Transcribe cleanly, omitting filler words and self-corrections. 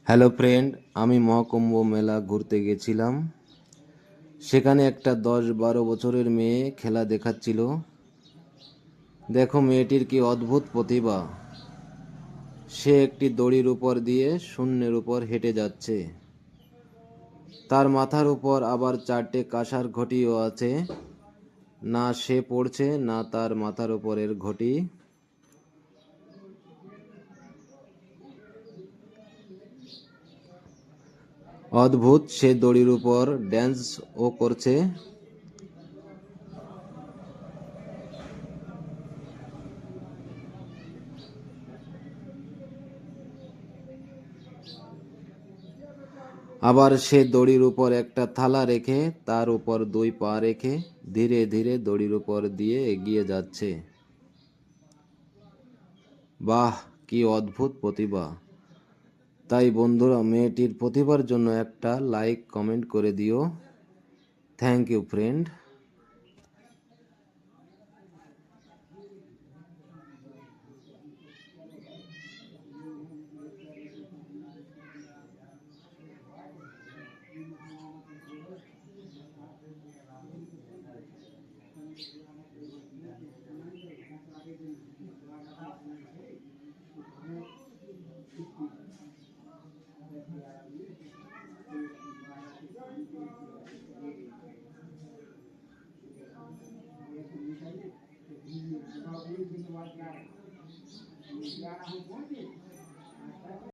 Hello friend, আমি মহাকুম্ভ মেলা ঘুরতে গেছিলাম। সেখানে একটা 10-12 বছরের মেয়ে খেলা দেখাচ্ছিল। দেখো মেয়েটির কি অদ্ভুত প্রতিভা। সে একটি দড়ির উপর দিয়ে শূন্যের উপর হেঁটে যাচ্ছে। তার মাথার উপর আবার 4টে কাঁসার ঘটিও আছে। না সে পড়ছে না তার মাথার উপরের ঘটি। অদ্ভুত, সে দড়ির উপর ড্যান্সও করছে। আবার সে দড়ির উপর একটা থালা রেখে তার উপর 2 পা রেখে ধীরে ধীরে দড়ির উপর দিয়ে এগিয়ে যাচ্ছে। বাহ, কি অদ্ভুত প্রতিভা! তাই বন্ধুরা, মেয়েটির প্রতিভার জন্য একটা লাইক কমেন্ট করে দিও। Thank you friend.